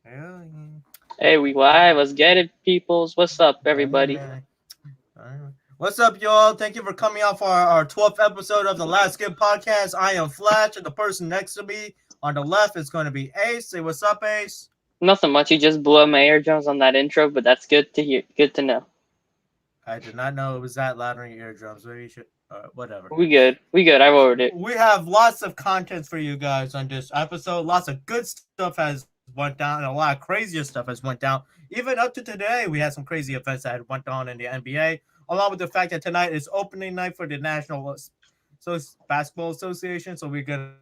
Yeah. Hey, we live. Let's get it, peoples. What's up, Hey, everybody? man. What's up, y'all? Thank you for coming out for our 12th episode of the Last Skip podcast. I am Flash, and the person next to me on the left is going to be Ace. Say what's up, Ace. Nothing much. You just blew up my eardrums on that intro, but that's good to hear. Good to know. I did not know it was that loud on your eardrums. Maybe you should, whatever. We good. We good. I wrote it. We have lots of content for you guys on this episode. Lots of good stuff has went down, and a lot of crazier stuff has went down. Even up to today, we had some crazy events that had went on in the NBA. Along with the fact that tonight is opening night for the National Basketball Association, so we're gonna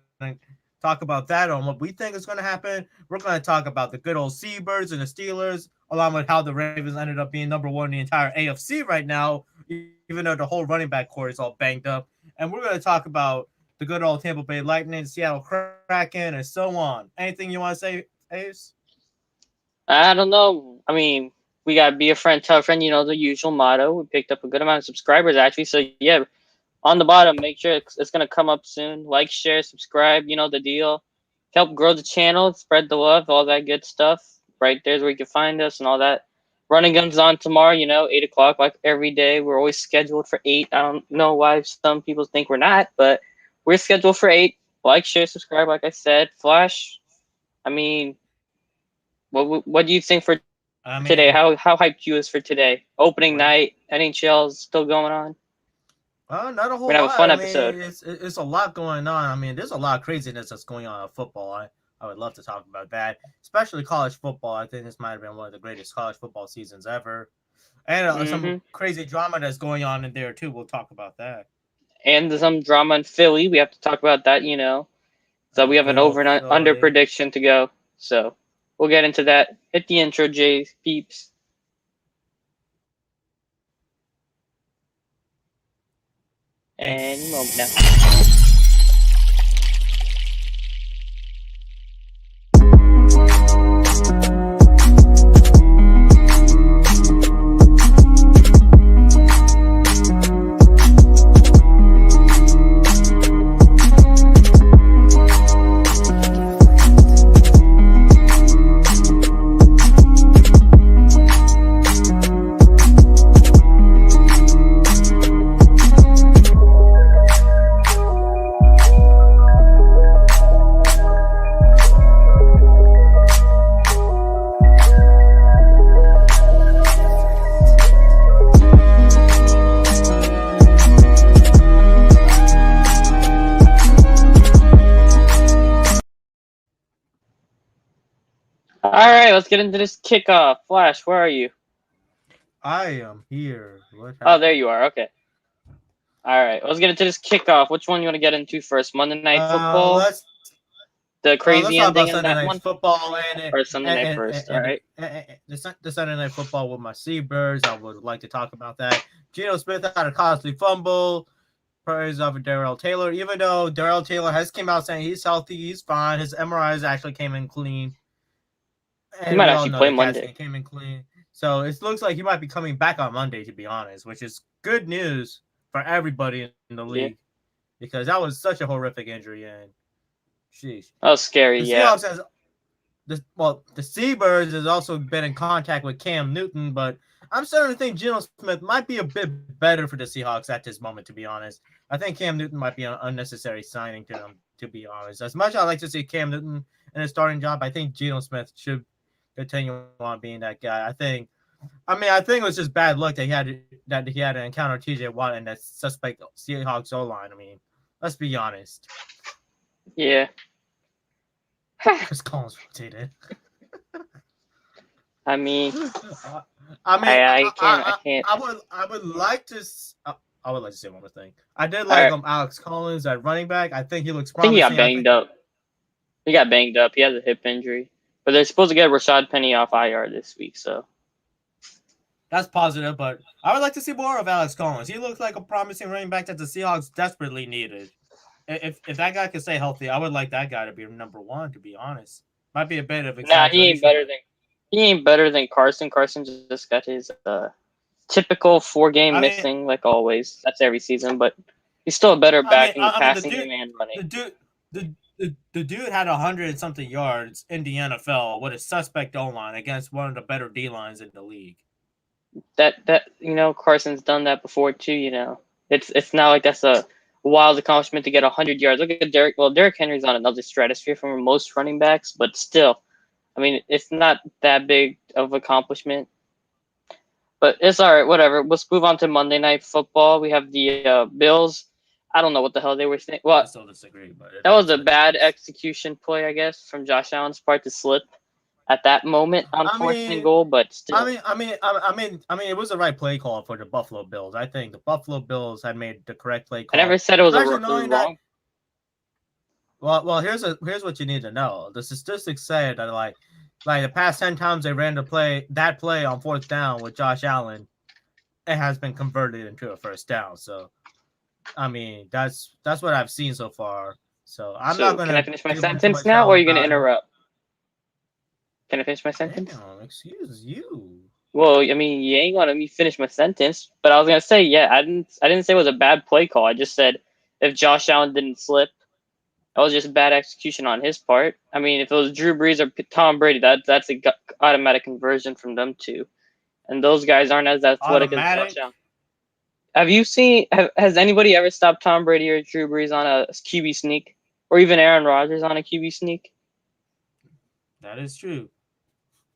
talk about that on what we think is going to happen. We're going to talk about the good old Seabirds and the Steelers, along with how the Ravens ended up being number one in the entire AFC right now, even though the whole running back core is all banged up. And we're going to talk about the good old Tampa Bay Lightning, Seattle Kraken, and so on. Anything you want to say, Ace? I don't know. I mean, we got to be a friend, tell a friend, the usual motto. We picked up a good amount of subscribers, actually. So, yeah, on the bottom, make sure it's going to come up soon. Like, share, subscribe. You know the deal. Help grow the channel, spread the love, all that good stuff. Right there's where you can find us and all that. Running Guns on tomorrow, 8 o'clock, like every day. We're always scheduled for 8. I don't know why some people think we're not, but we're scheduled for 8. Like, share, subscribe, like I said. Flash, I mean, what do you think for today? I How mean, hyped you is for today? Opening night, NHL's still going on. not a We're whole gonna have a lot. fun I mean, episode. it's a lot going on. I mean, there's a lot of craziness that's going on in football. I would love to talk about that, especially college football. I think this might have been one of the greatest college football seasons ever, and some Hmm. crazy drama that's going on in there too. We'll talk about that. And there's some drama in Philly. We have to talk about that. So we have Good an old over and under Philly. prediction to go. So we'll get into that. Hit the intro, Jay peeps. Any moment now. All right, let's get into this kickoff. Flash, where are you? I am here. What Oh, there happened? you are. Okay. All right, let's get into this kickoff. Which one you want to get into first? Monday Night Football, Let's the let's crazy talk about ending in Sunday that night one, football or Sunday Night first? All right. the Sunday night football with my Seabirds. I would like to talk about that. Geno Smith had a costly fumble. Praise of Darrell Taylor. Even though Darrell Taylor has came out saying he's healthy, he's fine. His MRIs actually came in clean, He and might we all actually know play the CAT Monday. scan came in clean. So it looks like he might be coming back on Monday, to be honest, which is good news for everybody in the league Yeah, because that was such a horrific injury. And sheesh, that was scary. the Yeah. Seahawks has the Seabirds has also been in contact with Cam Newton, but I'm starting to think Geno Smith might be a bit better for the Seahawks at this moment, to be honest. I think Cam Newton might be an unnecessary signing to them, to be honest. As much as I like to see Cam Newton in a starting job, I think Geno Smith should continue on being that guy. I think it was just bad luck that he had to encounter TJ Watt and that suspect Seahawks O line. I mean, let's be honest. Yeah. Chris Collins rotated. I mean, I mean, I can't. I would like to. I would like to say one more thing. I did All like right. Alex Collins at running back. I think he looks I think he got promising. I banged think up. He got banged up. He has a hip injury, but they're supposed to get Rashad Penny off IR this week. So that's positive, but I would like to see more of Alex Collins. He looks like a promising running back that the Seahawks desperately needed. If that guy can stay healthy, I would like that guy to be number one. To be honest, might be a bit of nah, exaggeration, but he ain't better than Carson. Carson just got his typical 4 game I mean, missing like always. That's every season, but he's still a better I mean, back in I mean passing game and the running. dude, the the dude had 100 and something yards in the NFL with a suspect O line against one of the better D lines in the league. That Carson's done that before too. It's not like that's a wild accomplishment to get 100 yards. Look at Derek. Well, Derrick Henry's on another stratosphere from most running backs, but still, I mean, it's not that big of accomplishment. But it's all right. Whatever. Let's move on to Monday Night Football. We have the Bills. I don't know what the hell they were saying. Well, I still disagree, but that was a bad execution play, I guess, from Josh Allen's part to slip at that moment on fourth and goal. But still, it was the right play call for the Buffalo Bills. I think the Buffalo Bills had made the correct play call. I never said it was wrong. Well, here's what you need to know. The statistics say that like the past 10 times they ran that play on fourth down with Josh Allen, it has been converted into a first down. So, I mean, that's what I've seen so far. So I'm not gonna. Can I finish my sentence now, or are you gonna interrupt? Can I finish my sentence? Damn, excuse you. Well, I mean, you ain't gonna let me finish my sentence. But I was gonna say, yeah, I didn't say it was a bad play call. I just said if Josh Allen didn't slip, that was just bad execution on his part. I mean, if it was Drew Brees or Tom Brady, that's an automatic conversion from them two, and those guys aren't as athletic as Josh Allen. Have you seen? Has anybody ever stopped Tom Brady or Drew Brees on a QB sneak, or even Aaron Rodgers on a QB sneak? That is true.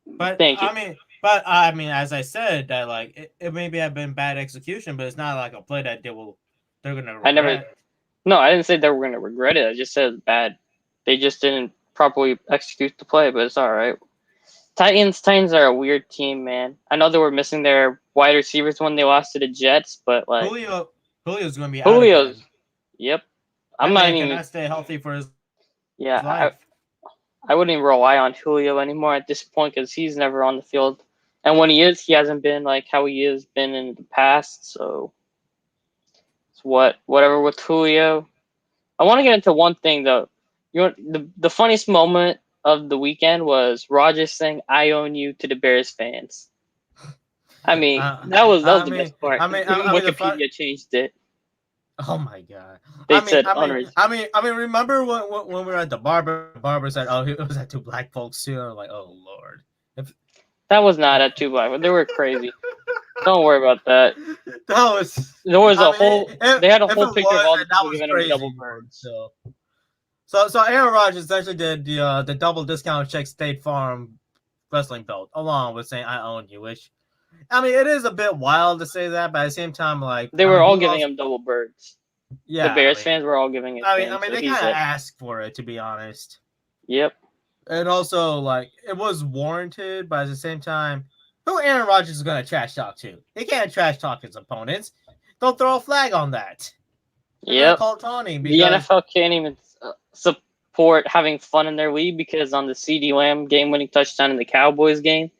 But Thank you. I mean, as I said, that like it maybe have been bad execution, but it's not like a play that they're gonna regret. No, I didn't say they were gonna regret it. I just said bad. They just didn't properly execute the play, but it's all right. Titans are a weird team, man. I know they were missing their wide receivers when they lost to the Jets, but like Julio's gonna be Julio's. Out yep. I'm not even cannot stay healthy for his life. I wouldn't even rely on Julio anymore at this point because he's never on the field, and when he is, he hasn't been like how he has been in the past. So it's whatever with Julio. I want to get into one thing though. The funniest moment of the weekend was Rodgers saying "I own you" to the Bears fans. I mean, that was the best part. Wikipedia changed it. Oh my god! Remember when we were at the barber? Barber said, "Oh, it was at two black folks too." I'm like, "Oh lord." That was not at two black. They were crazy. Don't worry about that. There was a whole. They had a whole picture of all the people giving him double birds. So Aaron Rodgers essentially did the double discount check State Farm wrestling belt along with saying "I own you," which. I mean, it is a bit wild to say that, but at the same time, like they were all giving him double birds. Yeah, the Bears fans were all giving it. I mean, they kind of asked for it, to be honest. Yep. And also, like, it was warranted, but at the same time, who Aaron Rodgers is going to trash talk to? He can't trash talk his opponents. Don't throw a flag on that. Yep. Call taunting. The NFL can't even support having fun in their league because on the CeeDee Lamb game-winning touchdown in the Cowboys game.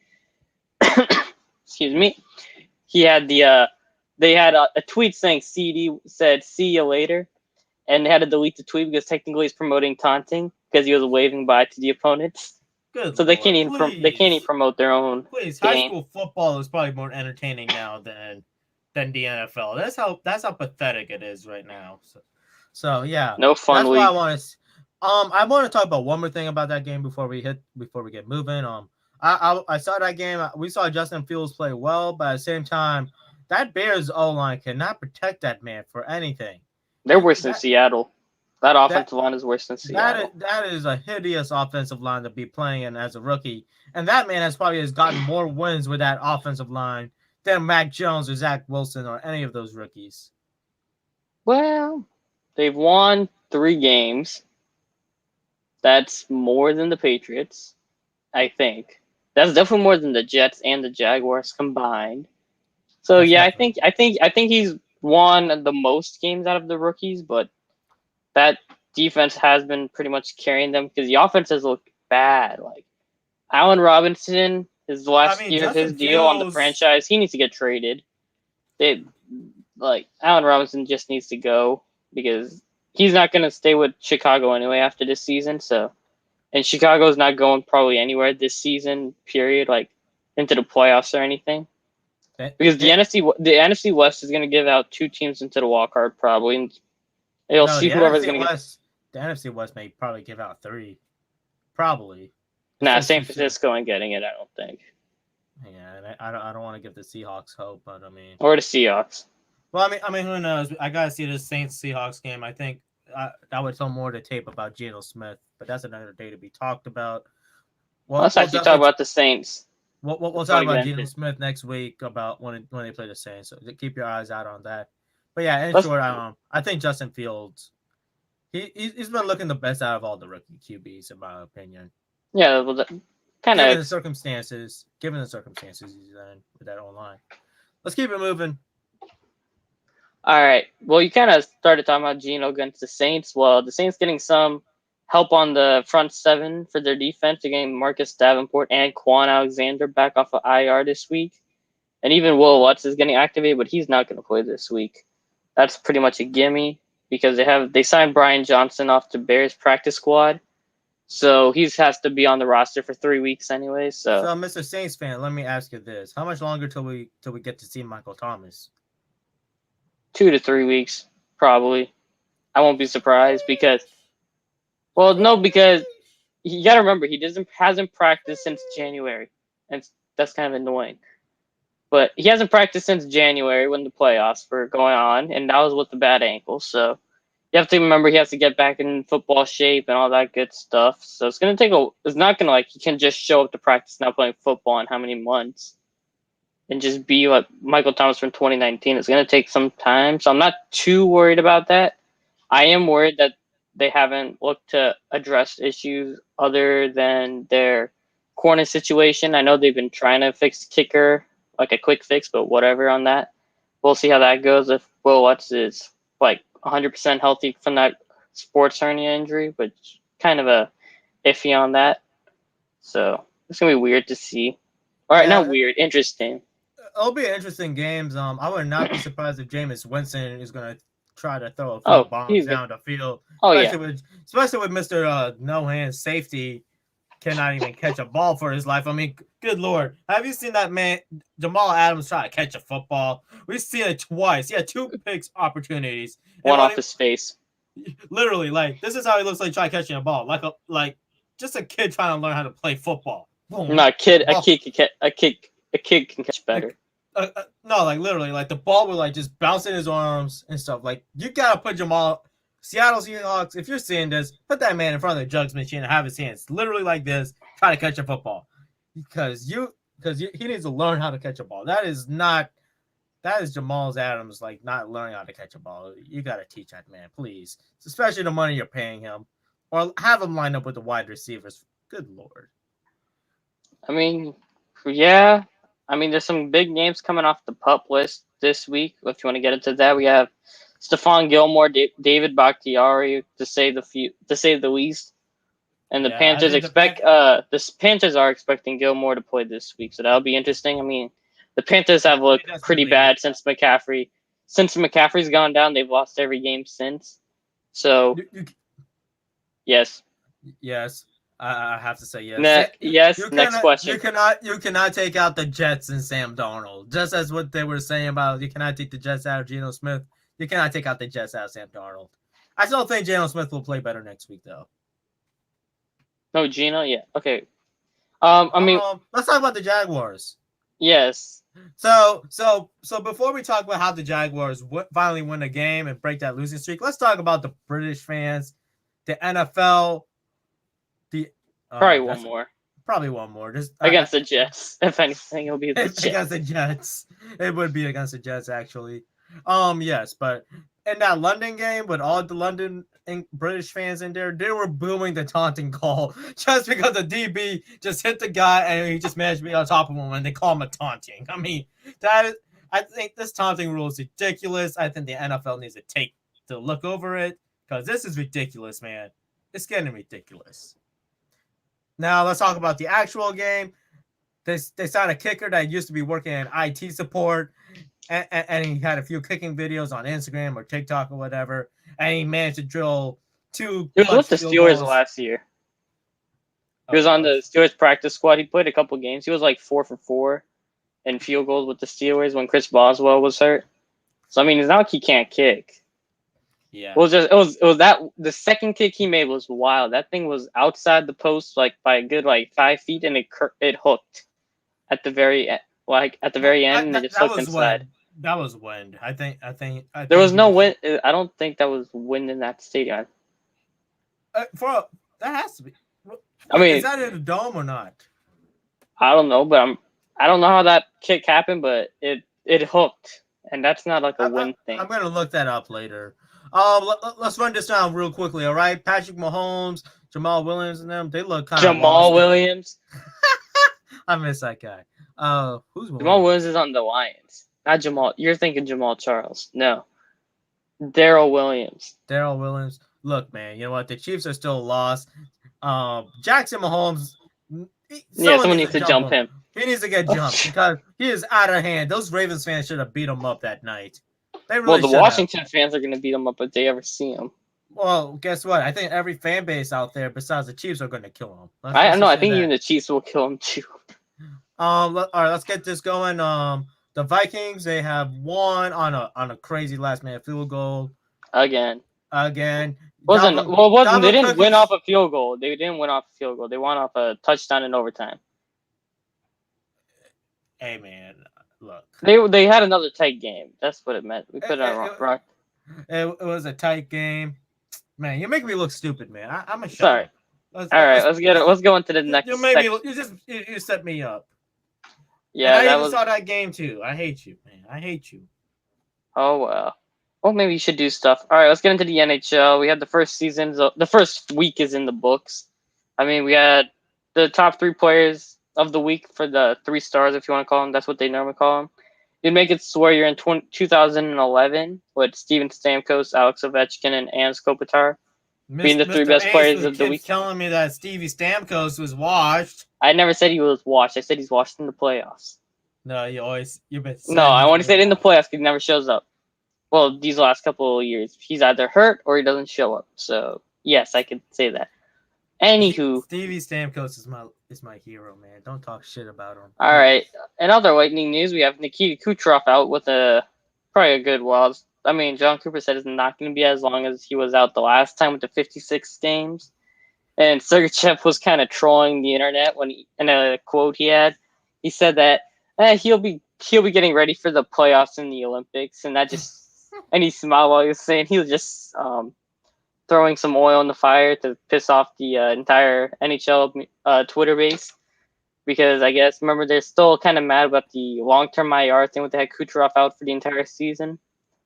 Excuse me. He had they had a tweet saying CD said "see you later," and they had to delete the tweet because technically it's promoting taunting because he was waving bye to the opponents. Good so Lord, they can't even promote their own. Please, game. High school football is probably more entertaining now than the NFL. That's how pathetic it is right now. So yeah, no fun. That's why I want to. I want to talk about one more thing about that game before we get moving. I saw that game. We saw Justin Fields play well, but at the same time, that Bears O-line cannot protect that man for anything. They're worse than Seattle. That offensive line is worse than Seattle. That is a hideous offensive line to be playing in as a rookie. And that man has gotten more wins with that offensive line than Mac Jones or Zach Wilson or any of those rookies. Well, they've won 3 games. That's more than the Patriots, I think. That's definitely more than the Jets and the Jaguars combined. So I think he's won the most games out of the rookies, but that defense has been pretty much carrying them because the offense has looked bad. Like Allen Robinson, his last year of his deal on the franchise, he needs to get traded. Allen Robinson just needs to go because he's not going to stay with Chicago anyway after this season. So. And Chicago's not going probably anywhere this season, period, like into the playoffs or anything. Because the NFC West is going to give out 2 teams into the wild card probably. And they'll see whoever's going to get. the NFC West may probably give out 3. Probably. Nah, Just San too soon. Francisco ain't getting it, I don't think. Yeah, and I don't want to give the Seahawks hope, but I mean, Or the Seahawks. well, I mean, who knows? I gotta see the Saints Seahawks game. I think I would tell more to tape about Geno Smith, but that's another day to be talked about. Well, Let's actually talk about the Saints. We'll before talk we get about into Geno it. Smith next week about when they play the Saints. So keep your eyes out on that. But yeah, in Let's- short, I think Justin Fields, he's been looking the best out of all the rookie QBs in my opinion. Yeah, well, kind Given of. the circumstances he's in with that online. Let's keep it moving. All right. Well, you kind of started talking about Geno against the Saints. Well, the Saints getting some help on the front 7 for their defense. They're getting Marcus Davenport and Quan Alexander back off of IR this week. And even Will Lutz is getting activated, but he's not going to play this week. That's pretty much a gimme because they signed Brian Johnson off the Bears practice squad. So he has to be on the roster for 3 weeks anyway. So Mr. Saints fan, let me ask you this: how much longer till we get to see Michael Thomas? 2 to 3 weeks, probably. I won't be surprised because you got to remember he hasn't practiced since January, and that's kind of annoying. But he hasn't practiced since January when the playoffs were going on, and that was with the bad ankle. So you have to remember he has to get back in football shape and all that good stuff. So it's gonna take it's not gonna he can just show up to practice now playing football in how many months and just be like Michael Thomas from 2019. It's gonna take some time. So I'm not too worried about that. I am worried that they haven't looked to address issues other than their corner situation. I know they've been trying to fix kicker, like a quick fix, but whatever on that. We'll see how that goes if Will Lutz is like 100% healthy from that sports hernia injury, but kind of a iffy on that. So it's going to be weird to see. All right, not weird, interesting. It'll be an interesting games. I would not be surprised if Jameis Winston is going to try to throw a few bombs down the field. Especially with Mr. No Hands safety cannot even catch a ball for his life. I mean, good Lord. Have you seen that man, Jamal Adams, try to catch a football? We've seen it twice. He had 2 picks opportunities. One off his face. Literally, like, this is how he looks like trying catching a ball. Like just a kid trying to learn how to play football. Boom. No, a kid can catch better. No, like literally, like the ball would like just bounce in his arms and stuff. Like you gotta put Seattle Seahawks. If you're seeing this, put that man in front of the jugs machine and have his hands literally like this, try to catch a football, because he needs to learn how to catch a ball. That is Jamal Adams like not learning how to catch a ball. You gotta teach that man, please, especially the money you're paying him, or have him line up with the wide receivers. Good Lord. I mean, yeah. I mean, there's some big names coming off the PUP list this week. If you want to get into that, we have Stephon Gilmore, David Bakhtiari, to say the least. And the Panthers the Panthers are expecting Gilmore to play this week, so that'll be interesting. I mean, the Panthers have looked pretty bad since McCaffrey. Since McCaffrey's gone down, they've lost every game since. So, yes. Yes. I have to say yes. Next question. You cannot take out the Jets and Sam Darnold. Just as what they were saying about you cannot take the Jets out of Geno Smith. You cannot take out the Jets out of Sam Darnold. I still think Geno Smith will play better next week, though. No, Geno? Yeah. Okay. I mean, let's talk about the Jaguars. Yes. So before we talk about how the Jaguars finally win a game and break that losing streak, let's talk about the British fans, the NFL. Probably one more. Just against the Jets. If anything, it'll be the Jets. Against the Jets. It would be against the Jets, actually. Yes, but in that London game with all the London British fans in there, they were booing the taunting call just because the DB just hit the guy and he just managed to be on top of him and they call him a taunting. I mean, I think this taunting rule is ridiculous. I think the NFL needs to look over it because this is ridiculous, man. It's getting ridiculous. Now let's talk about the actual game. They signed a kicker that used to be working in IT support, and he had a few kicking videos on Instagram or TikTok or whatever, and he managed to drill 2. He was with the Steelers last year. He was on the Steelers practice squad. He played a couple games. He was like 4 for 4 in field goals with the Steelers when Chris Boswell was hurt. So I mean, it's not like he can't kick. Yeah. It was that the second kick he made was wild. That thing was outside the post like by a good like 5 feet, and it hooked at the very end, and it just That hooked was inside. wind. That was wind. I There think was he no was wind. I don't think that was wind in that stadium. that has to be. I Wait, is mean, that in a dome or not? I don't know, but I don't know how that kick happened, but it hooked, and that's not like a wind I'm thing. gonna look that up later. Let's run this down real quickly. All right, Patrick Mahomes, Jamal Williams, and them. They look kind of Jamal lost. Williams. I miss that guy. Who's Jamal Williams? Williams is on the Lions. Not Jamal. You're thinking Jamal Charles. No, Daryl Williams. Daryl Williams. Look, man. You know what? The Chiefs are still lost. Jackson Mahomes. Yeah, Someone someone needs needs to to jump jump him. him. He needs to get jumped because he is out of hand. Those Ravens fans should have beat him up that night. They Well, really the should have. Washington fans are gonna beat him up if they ever see him. Well, guess what? I think every fan base out there, besides the Chiefs, are going to kill him. I Let's know. just I say think even that. the Chiefs will kill him too. All right, let's get this going. The Vikings, they have won on a crazy last minute field goal Again. again. Wasn't they Dalvin didn't Cook win off is. a field goal. They didn't win off a field goal. They won off a touchdown in overtime. Hey man, look. They had another tight game. That's what it meant. We put it on It, wrong. it was a tight game. Man, you make me look stupid, man. I'm a shut Sorry. up. All right, let's get it. Let's go into the You next made me. section. You set me up. And Yeah, I that even was. saw that game too. I hate you, man. I hate you. Oh well. Well, maybe you should do stuff. All right, let's get into the NHL. We had the first season. The first week is in the books. I mean, we had the top three players of the week for the 3 stars, if you want to call them. That's what they normally call them. You'd make it swear you're in 2011 with Steven Stamkos, Alex Ovechkin, and Anze Kopitar being the three Mr. best Ace players of the keeps week. telling me that Stevie Stamkos was washed. I never said he was washed. I said he's washed in the playoffs. No, you've been saying. No, I want to he's say it in the washed. playoffs because he never shows up. Well, these last couple of years, he's either hurt or he doesn't show up. So yes, I could say that. Anywho, Stevie Stamkos is my hero, man. Don't talk shit about him. all right. In other lightning news, we have Nikita Kucherov out with probably a good while. I mean, John Cooper said it's not going to be as long as he was out the last time with the 56 games. And Sergachev was kind of trolling the internet in a quote he had. He said that he'll be getting ready for the playoffs in the Olympics, and and he smiled while he was saying he was just throwing some oil in the fire to piss off the entire NHL Twitter base. Because I guess, remember, they're still kind of mad about the long-term IR thing with they had Kucherov out for the entire season,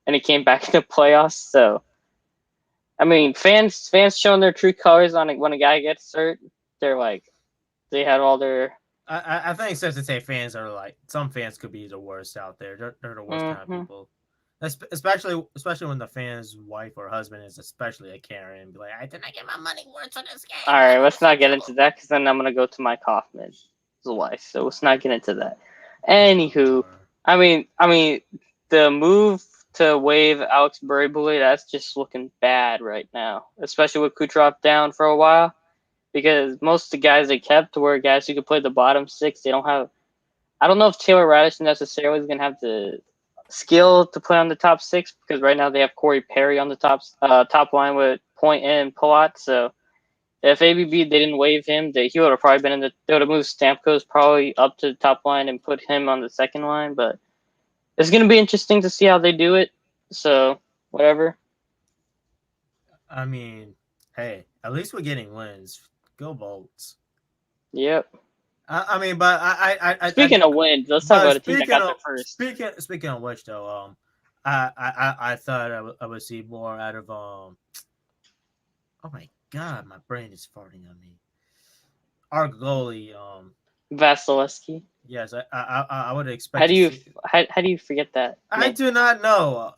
and he came back in the playoffs. So, I mean, fans showing their true colors on when a guy gets hurt. They're like, they had all their. I think it's safe to say fans are like some fans could be the worst out there. They're the worst kind of people. Especially when the fan's wife or husband is especially a Karen and be like, I did not get my money worth for this game. All right, let's not get into that because then I'm gonna go to Mike Hoffman's wife. So let's not get into that. Anywho, I mean, the move to waive Alex Burley, that's just looking bad right now, especially with Kucherov down for a while. Because most of the guys they kept were guys who could play the bottom six. They don't have. I don't know if Taylor Radish necessarily is gonna have the skill to play on the top six because right now they have Corey Perry on the top line with Point and Palat. So if ABB they didn't waive him, he would have probably been they would have moved Stamkos probably up to the top line and put him on the second line. But it's gonna be interesting to see how they do it. So whatever. I mean, hey, at least we're getting wins. Go Bolts. Yep. I mean, but speaking of wins, let's talk about a team that got there first. Speaking of which, though, I thought I would see more out of Oh my god, my brain is farting on me. Our goalie, Vasilevsky. Yes, I would expect. How do you forget that? I do not know.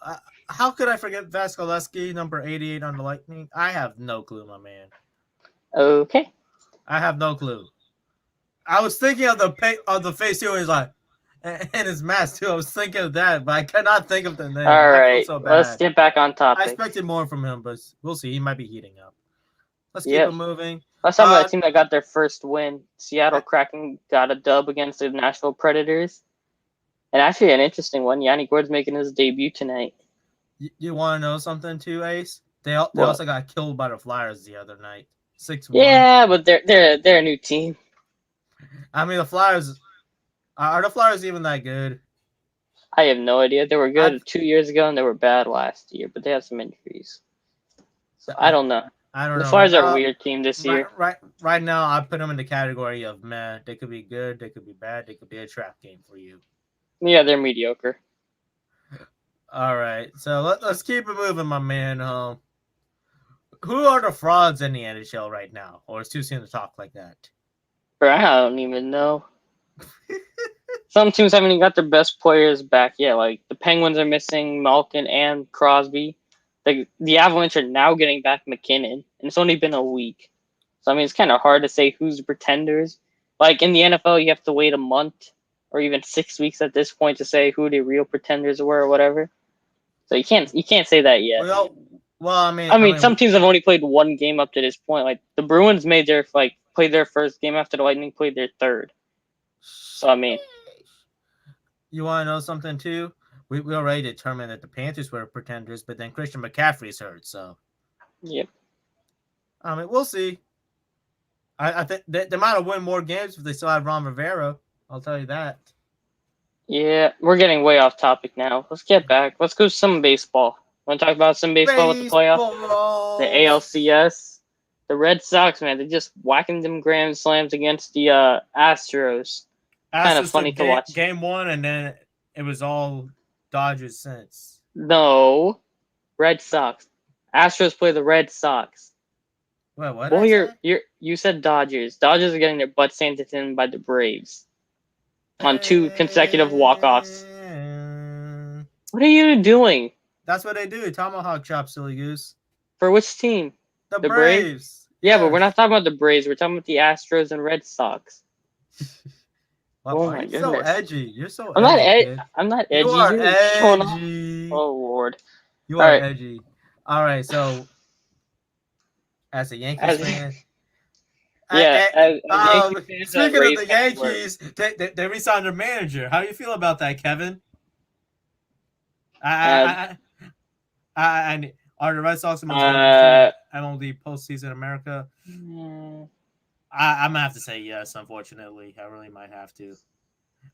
How could I forget Vasilevsky, number 88 on the Lightning? I have no clue, my man. Okay. I have no clue. I was thinking of the face too. He's like, and his mask too. I was thinking of that, but I cannot think of the name. All right, so let's get back on topic. I expected more from him, but we'll see. He might be heating up. Let's keep it moving. Let's talk about a team that got their first win. Seattle Kraken got a dub against the Nashville Predators, and actually an interesting one. Yanni Gourde's making his debut tonight. You want to know something too, Ace? They What? also got killed by the Flyers the other night, 6-1. Yeah, but they're a new team. I mean, the Flyers are the Flyers even that good? I have no idea. They were I good 2 years ago and they were bad last year, but they had some injuries. So I I, don't know. I don't The know. Right Flyers are a now, weird team this year. right now, I put them in the category of man. They could be good, they could be bad, they could be a trap game for you. Yeah, they're mediocre. All right, so let's keep it moving, my man. Who are the frauds in the NHL right now, or it's too soon to talk like that? Bro, I don't even know. Some teams haven't even got their best players back yet. Like the Penguins are missing Malkin and Crosby. The Avalanche are now getting back McKinnon, and it's only been a week. So I mean, it's kind of hard to say who's the pretenders. Like in the NFL, you have to wait a month or even 6 weeks at this point to say who the real pretenders were or whatever. So you can't say that yet. Well, I mean, some teams have only played one game up to this point. Like the Bruins played their first game after the Lightning played their third. So I mean, you want to know something too? We already determined that the Panthers were pretenders, but then Christian McCaffrey's hurt, so yep. I mean, we'll see. I think they might have won more games if they still had Ron Rivera. I'll tell you that. Yeah, we're getting way off topic now. Let's get back. Let's go some baseball. Want to talk about some baseball with the playoffs? The ALCS. The Red Sox, man, they're just whacking them grand slams against the Astros. Kind of funny to watch. Game 1, and then it was all Dodgers since. No, Red Sox. Astros play the Red Sox. Wait, what? Boy, you said Dodgers. Dodgers are getting their butts handed in by the Braves on 2 consecutive walk-offs. What are you doing? That's what they do. Tomahawk chop, silly goose. For which team? The Braves. Yeah, but we're not talking about the Braves. We're talking about the Astros and Red Sox. Wow, oh my goodness. So edgy. You're so I'm edgy. I'm not edgy. You are edgy. Oh, Lord. You are edgy. All right, so as a Yankees fan. Speaking of the Yankees, they re-signed their manager. How do you feel about that, Kevin? And are the Red Sox the most MLB postseason in America? I'm gonna have to say yes. Unfortunately, I really might have to.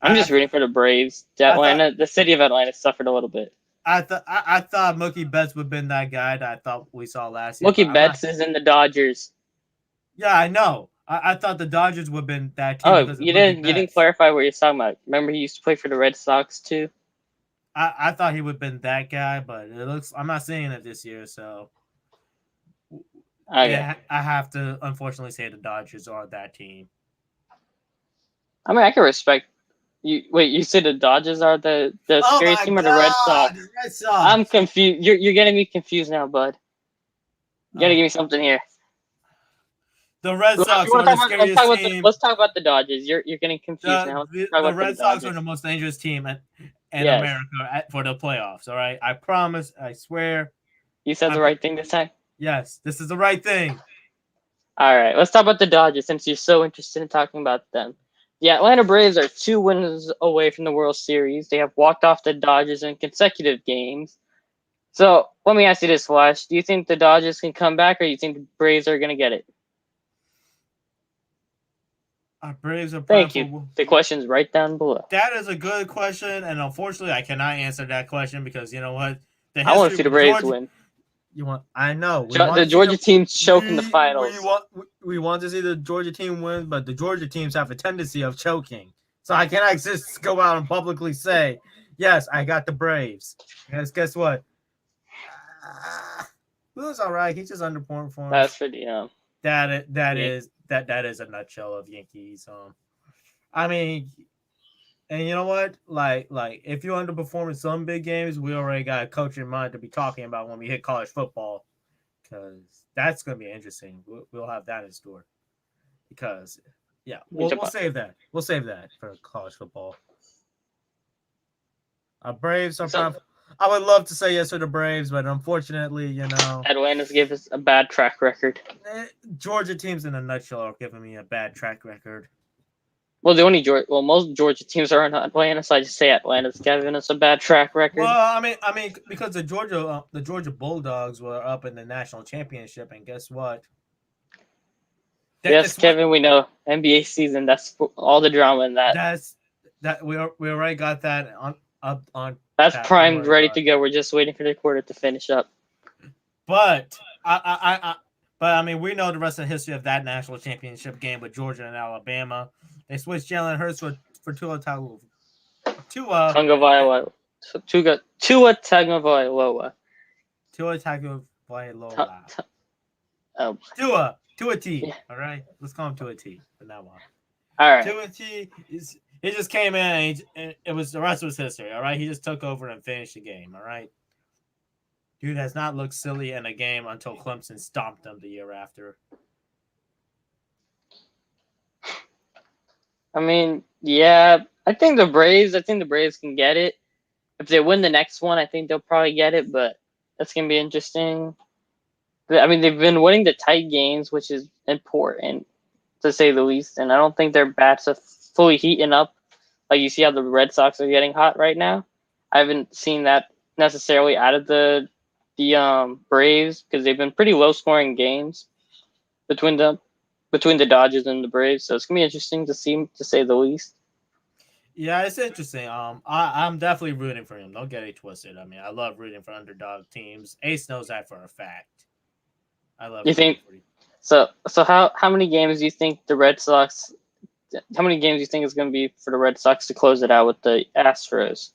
I'm just rooting for the Braves. The city of Atlanta suffered a little bit. I thought Mookie Betts would have been that guy that I thought we saw last year. Mookie Betts is in the Dodgers. Yeah, I know. I thought the Dodgers would have been that team. Oh, you didn't clarify what you're talking about. Remember, he used to play for the Red Sox too. I thought he would have been that guy, but it looks I'm not seeing it this year, so yeah, I have to unfortunately say the Dodgers are that team. I mean, I can respect you. Wait, you said the Dodgers are the scariest team or the Red Sox? Red Sox? I'm confused. You're getting me confused now, bud. You gotta give me something here. The Red Sox are the scariest team. Let's talk about the Dodgers. You're getting confused now. The Red Sox are the most dangerous team in America for the playoffs. All right, I promise. I swear. You said the right thing this time. Yes, this is the right thing. All right, let's talk about the Dodgers since you're so interested in talking about them. The Atlanta Braves are 2 wins away from the World Series. They have walked off the Dodgers in consecutive games. So let me ask you this, Flash. Do you think the Dodgers can come back, or do you think the Braves are going to get it? Our Braves are. Thank you. The question's right down below. That is a good question, and unfortunately, I cannot answer that question because you know what? I want to see the Braves win. I know. The Georgia team's choking the finals. We want to see the Georgia team win, but the Georgia teams have a tendency of choking. So I cannot just go out and publicly say, yes, I got the Braves. Because guess what? Lou's all right. He's just underperformed. That's pretty That is a nutshell of Yankees. I mean, and you know what? Like if you underperform in some big games, we already got a coach in mind to be talking about when we hit college football, because that's going to be interesting. We'll have that in store. Because we'll save that. We'll save that for college football. Our Braves are. I would love to say yes to the Braves, but unfortunately, Atlanta's gave us a bad track record. Georgia teams in a nutshell are giving me a bad track record. Well, most Georgia teams are in Atlanta, so I just say Atlanta's giving us a bad track record. Well, I mean, because the Georgia Bulldogs were up in the national championship, and guess what? Yes, Kevin, we know NBA season. That's all the drama in that. We already got that on. That's primed, ready to go. We're just waiting for the quarter to finish up. But I mean, we know the rest of the history of that national championship game with Georgia and Alabama. They switched Jalen Hurts for Tua Tagovailoa. Tua Tagovailoa. Tua Tagovailoa. Tua T. Yeah. All right, let's call him Tua T from now on. All right. Tua T he just came in and it was the rest was history. All right, he just took over and finished the game. All right. Dude has not looked silly in a game until Clemson stomped them the year after. I mean, yeah, I think the Braves can get it. If they win the next one, I think they'll probably get it, but that's going to be interesting. I mean, they've been winning the tight games, which is important, to say the least, and I don't think their bats are fully heating up. Like, you see how the Red Sox are getting hot right now? I haven't seen that necessarily out of the Braves, because they've been pretty low-scoring games between the Dodgers and the Braves, so it's gonna be interesting to see, to say the least. Yeah, it's interesting. I'm definitely rooting for him. Don't get it twisted. I mean, I love rooting for underdog teams. Ace knows that for a fact. I love. You think so? So how many games do you think the Red Sox? How many games do you think is going to be for the Red Sox to close it out with the Astros?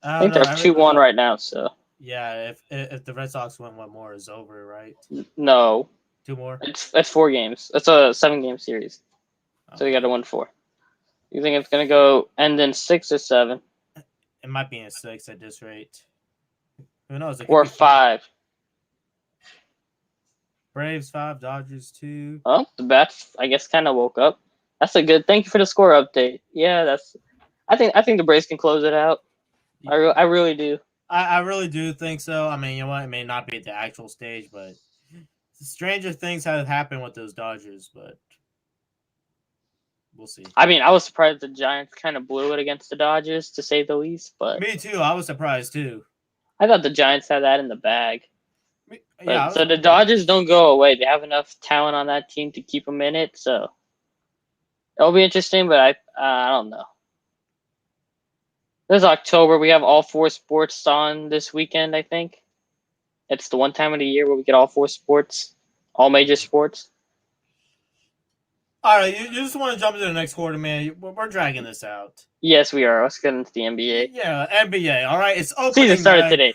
I think they're 2-1 right now. So yeah, if the Red Sox win one more, is over, right? No, 2 more. It's 4 games. It's a 7-game series, so you got to win 4. You think it's going to go end in 6 or 7? It might be in 6 at this rate. Who knows? Or 5. Braves 5, Dodgers 2. Oh, the bats, I guess, kind of woke up. That's a good. Thank you for the score update. Yeah, I think the Braves can close it out. I really do. I really do think so. I mean, you know what? It may not be at the actual stage, but stranger things have happened with those Dodgers. But we'll see. I mean, I was surprised the Giants kind of blew it against the Dodgers, to say the least. But me too. I was surprised too. I thought the Giants had that in the bag. Yeah. So the Dodgers don't go away. They have enough talent on that team to keep them in it. So it'll be interesting, but I don't know. This is October. We have all 4 sports on this weekend, I think. It's the one time of the year where we get all 4 sports, all major sports. All right, you just want to jump into the next quarter, man. We're dragging this out. Yes, we are. Let's get into the NBA. Yeah, NBA. All right, it's opening season started night. Today.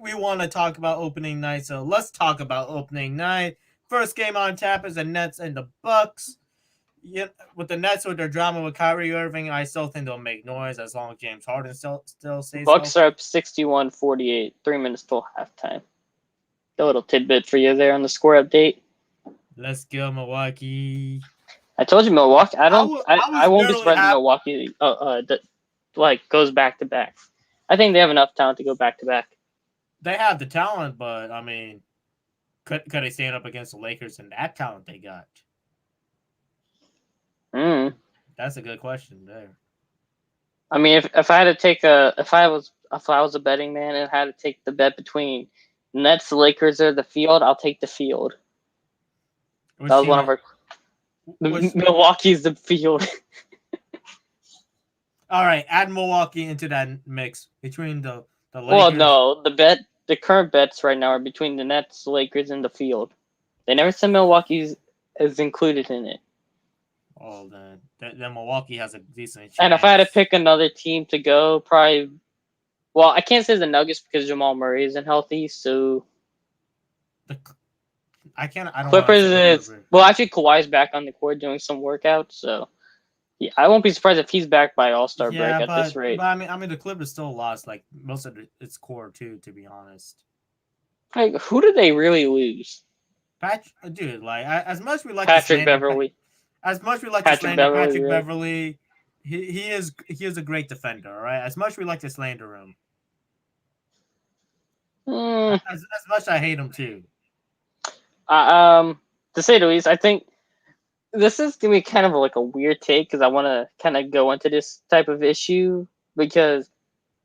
We want to talk about opening night, so let's talk about opening night. First game on tap is the Nets and the Bucks. Yeah, with the Nets with their drama with Kyrie Irving, I still think they'll make noise as long as James Harden still stays. Bucks are up 61-48, 3 minutes till halftime. A little tidbit for you there on the score update. Let's go, Milwaukee. I told you Milwaukee. I won't be surprised if Milwaukee goes back to back. I think they have enough talent to go back to back. They have the talent, but I mean, could they stand up against the Lakers and that talent they got? That's a good question there. I mean, if I had to if I was a betting man and had to take the bet between Nets, Lakers, or the field, I'll take the field. That was one of our. Milwaukee's the field. All right, add Milwaukee into that mix between the Lakers. Well, no, the current bets right now are between the Nets, Lakers, and the field. They never said Milwaukee is included in it. Oh, then Milwaukee has a decent chance. And if I had to pick another team to go, probably, well, I can't say the Nuggets because Jamal Murray isn't healthy, so. I don't. Clippers is actually Kawhi's back on the court doing some workouts, so yeah, I won't be surprised if he's back by All-Star break at this rate. But I mean, the Clippers still lost like most of its core too, to be honest. Like, who did they really lose? Dude, like as much we like Patrick Beverly. As much we like to slander Patrick Beverly, he is a great defender. All right, as much we like to slander him, as much I hate him too. To say the least, I think this is gonna be kind of like a weird take because I want to kind of go into this type of issue because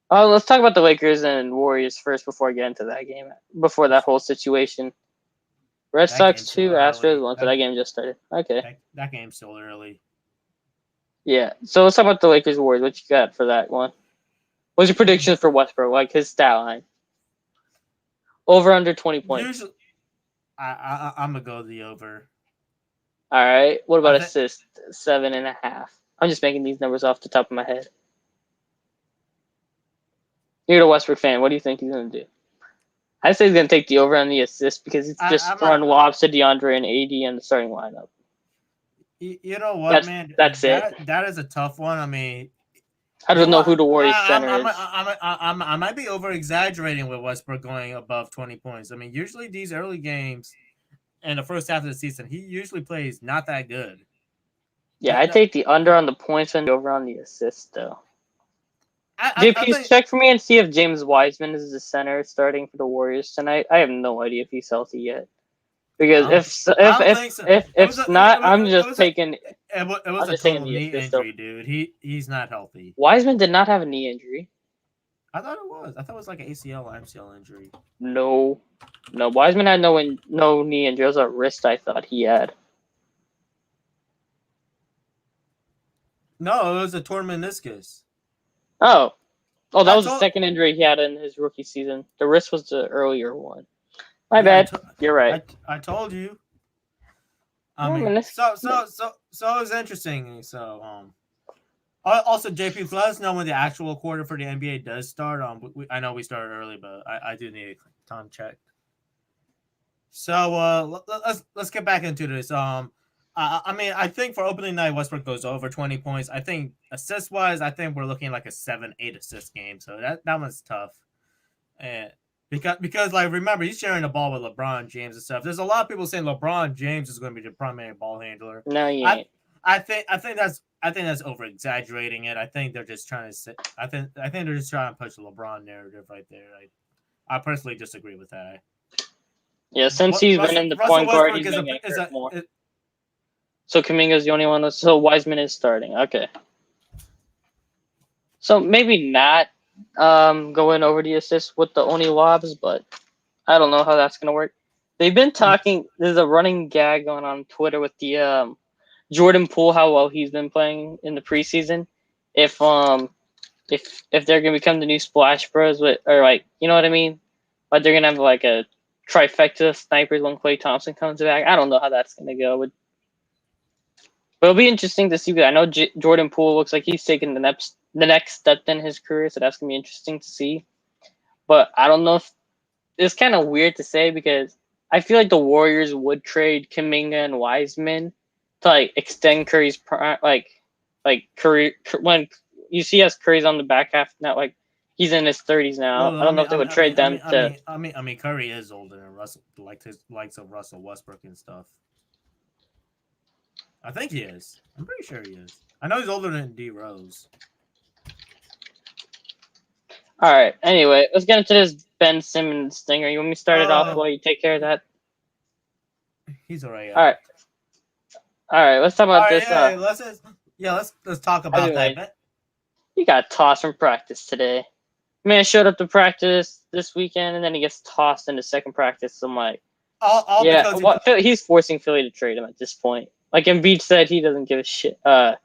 let's talk about the Lakers and Warriors first before I get into that game. Before that whole situation, Red That Sox game's still 2, Astros early. 1. So that game just started. Okay, That game's still early. yeah. So let's talk about the Lakers Warriors. What you got for that one? What's your predictions for Westbrook? Like his stat line? Over under 20 points. Usually, I'm gonna go the over. All right. What I about think assist? 7.5. I'm just making these numbers off the top of my head. You're a Westbrook fan. What do you think he's gonna do? I say he's gonna take the over on the assist because it's just I'm throwing not. lobs to DeAndre and AD in the starting lineup. You know what, That's man? that's it. That is a tough one. I mean, I you don't know know what? who the Warriors center is. I might be over exaggerating with Westbrook going above 20 points. I mean, usually these early games in the first half of the season, he usually plays not that good. Yeah, I take the under on the points and the over on the assist though. I JP's think check for me and see if James Wiseman is the center starting for the Warriors tonight. I have no idea if he's healthy yet. Because I don't think so. if not, I'm just taking it was I'm a just taking total the knee assist though. injury, dude. He's not healthy. Wiseman did not have a knee injury. I thought it was. I thought it was like an ACL or MCL injury. No, Wiseman had no knee injury. It was a wrist. I thought he had. No, it was a torn meniscus. Oh, that I was the told second injury he had in his rookie season. The wrist was the earlier one. My yeah, bad. You're right. I told you. I Oh, mean, meniscus. so it's interesting. So also JP, let us know when the actual quarter for the NBA does start. I know we started early, but I do need a time check. So let's get back into this. I mean, I think for opening night, Westbrook goes over 20 points. I think assist wise, I think we're looking like a 7-8 assist game. So that one's tough. And because like remember he's sharing the ball with LeBron James and stuff. There's a lot of people saying LeBron James is going to be the primary ball handler. No, you I ain't. I think that's over exaggerating it. I think they're just trying to say, I think they're just trying to push the LeBron narrative right there. I personally disagree with that. Yeah, since he's been in the Russell point guard, Westbrook he's been getting hurt more. is So Kuminga's the only one. So Wiseman is starting. Okay. So maybe not going over the assists with the only lobs, but I don't know how that's gonna work. They've been talking. There's a running gag going on Twitter with the Jordan Poole, how well he's been playing in the preseason. If they're gonna become the new Splash Bros, or like you know what I mean, like they're gonna have like a trifecta of snipers when Klay Thompson comes back. I don't know how that's gonna go. But it'll be interesting to see. I know Jordan Poole looks like he's taking the next step in his career, so that's gonna be interesting to see. But I don't know if it's kind of weird to say because I feel like the Warriors would trade Kuminga and Wiseman to like extend Curry's Curry when you see as Curry's on the back half now, like he's in his 30s now. well, I don't know if they would trade them to. I mean, Curry is older than Russell, like his likes of Russell Westbrook and stuff. I think he is. I'm pretty sure he is. I know he's older than D Rose. All right. Anyway, let's get into this Ben Simmons stinger. You want me to start it off while you take care of that? He's alright. All right. All right. Let's talk about this. Let's talk about that. He got tossed from practice today. Man showed up to practice this weekend, and then he gets tossed into second practice. So I'm like, he's forcing Philly to trade him at this point. Like Embiid said, he doesn't give a shit. About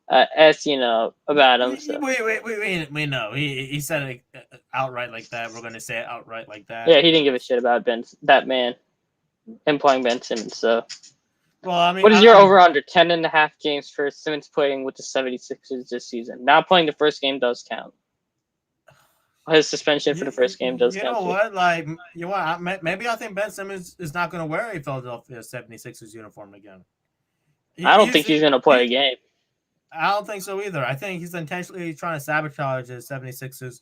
him. So. We know. He said it outright like that. We're gonna say it outright like that. Yeah, he didn't give a shit about that man, implying Ben Simmons. So, well, I mean, what is your over under 10.5 games for Simmons playing with the 76ers this season? Now playing the first game does count. His suspension for the first game does count. You know what? Like, maybe I think Ben Simmons is not going to wear a Philadelphia 76ers uniform again. I don't think he's going to play a game. I don't think so either. I think he's intentionally trying to sabotage the 76ers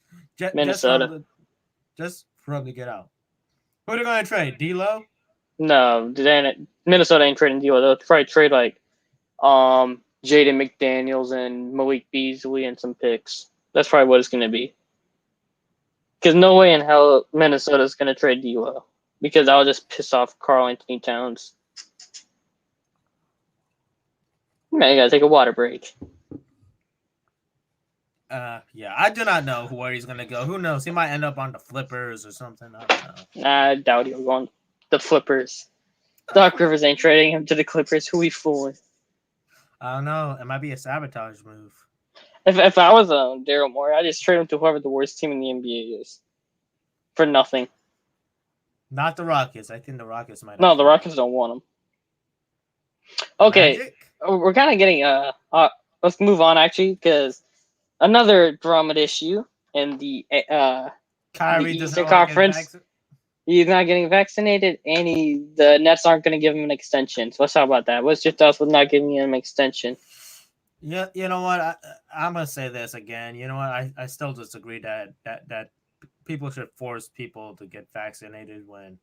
Minnesota. just for him to get out. Who are they going to trade? D'Lo? No, Minnesota ain't trading D'Lo. They'll probably trade like Jaden McDaniels and Malik Beasley and some picks. That's probably what it's going to be. Because no way in hell Minnesota's going to trade D'Lo. Because that'll just piss off Karl Anthony Towns. Man, you gotta take a water break. Yeah, I do not know where he's gonna go. Who knows? He might end up on the Flippers or something. I don't know. Nah, I doubt he'll go on the Flippers. Doc Rivers ain't trading him to the Clippers. Who we fooling? I don't know. It might be a sabotage move. If I was Daryl Morey, I'd just trade him to whoever the worst team in the NBA is. For nothing. Not the Rockets. I think the Rockets might. No, the Rockets don't want him. Okay, Magic? we're kind of getting let's move on actually, because another drama issue in the Kyrie the doesn't Eastern Conference. He's not getting vaccinated, and the Nets aren't going to give him an extension. So let's talk about that. What's your thoughts with not giving him an extension? Yeah, you know what? I'm gonna say this again. You know what? I still disagree that people should force people to get vaccinated when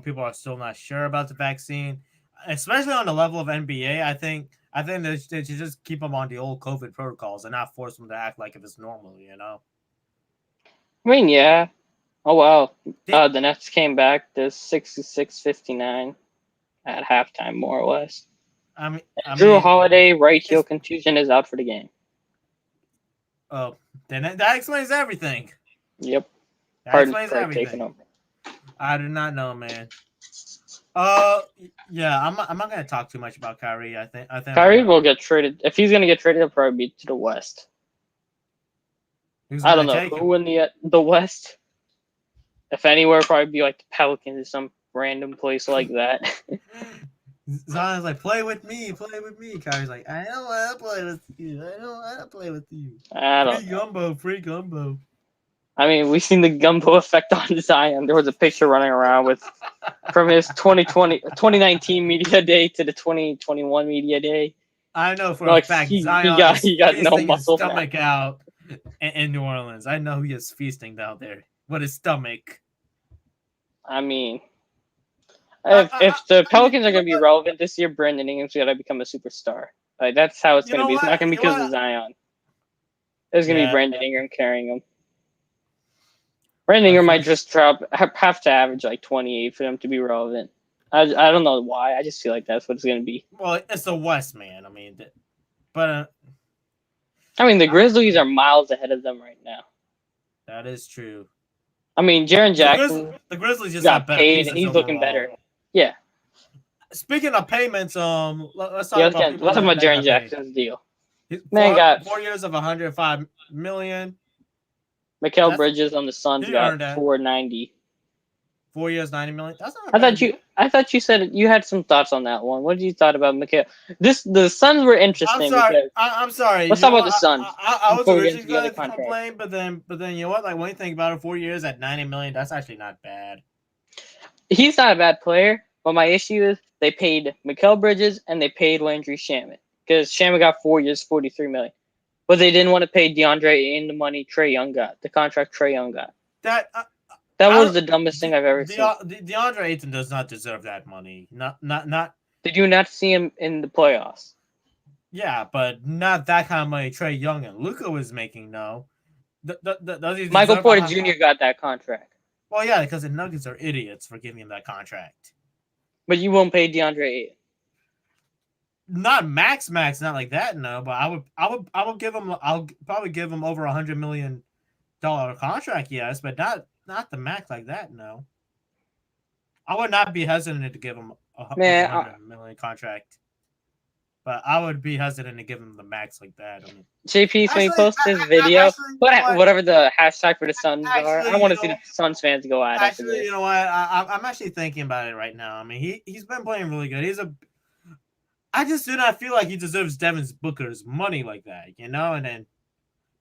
people are still not sure about the vaccine, especially on the level of NBA. I think they should just keep them on the old COVID protocols and not force them to act like if it's normal. You know. I mean, yeah. Oh wow. The Nets came back to 66-59 at halftime, more or less. Drew Holiday right heel contusion is out for the game. Oh, then that explains everything. Yep. That explains everything. I did not know, man. Yeah, I'm not gonna talk too much about Kyrie. I think Kyrie will get traded. If he's gonna get traded, he'll probably be to the West. I don't know who in the West. If anywhere, probably be like the Pelicans or some random place like that. Zion's like, play with me. Kyrie's like, I don't want to play with you. Free gumbo. I mean, we've seen the gumbo effect on Zion. There was a picture running around with from his 2019 media day to the 2021 media day. I know for a fact Zion he got no muscle his stomach out in New Orleans. I know he is feasting down there with his stomach. I mean, if the Pelicans are going to be relevant this year, Brandon Ingram's got to become a superstar. Like that's how it's going to be. It's not going to be because of Zion. It's going to be Brandon Ingram carrying him. Brandon Ingram might just have to average like 28 for them to be relevant. I don't know why. I just feel like that's what it's going to be. Well, it's the West, man. I mean, but I mean, the Grizzlies are miles ahead of them right now. That is true. I mean, Jaren Jackson. The Grizzlies just got paid, and he's looking better. Yeah. Speaking of payments, let's talk about Jaren Jackson's deal. Man got 4 years of $105 million. Mikal Bridges on the Suns got $490. 4 years, $90 million. That's not I thought you said you had some thoughts on that one. What did you thought about Mikal? The Suns were interesting. I'm sorry. Let's talk about the Suns. I was originally going to complain, but then you know what? Like when you think about it, 4 years at $90 million, that's actually not bad. He's not a bad player, but my issue is they paid Mikal Bridges and they paid Landry Shamet because Shamet got 4 years, $43 million. But they didn't want to pay DeAndre Ayton the money Trae Young got, the contract Trae Young got. That was the dumbest thing I've ever seen. DeAndre Ayton does not deserve that money. Not. Did you not see him in the playoffs? Yeah, but not that kind of money Trae Young and Luka was making, no. Michael Porter Jr. got that contract. Well, yeah, because the Nuggets are idiots for giving him that contract. But you won't pay DeAndre Ayton. Not max, not like that, no. But I would give him. I'll probably give him over $100 million contract, yes, but not the max like that, no. I would not be hesitant to give him $100 million contract, but I would be hesitant to give him the max like that. I mean, JP, when he posts his video, whatever the hashtag for the Suns are, I want to see the Suns fans go at it. Actually, you know what? I'm actually thinking about it right now. I mean, he's been playing really good. I just do not feel like he deserves Devin Booker's money like that, you know?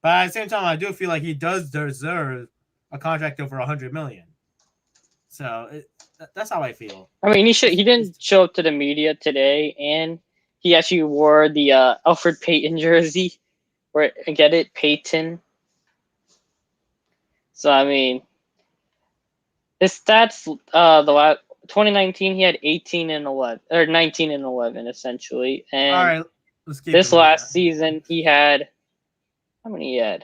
But at the same time, I do feel like he does deserve a contract over $100 million. So that's how I feel. I mean, he didn't show up to the media today, and he actually wore the Alfred Payton jersey. Get it, Payton. So I mean, his stats, 2019 he had 18 and 11 or 19 and 11 essentially, and all right, let's keep this last season he had how many he had?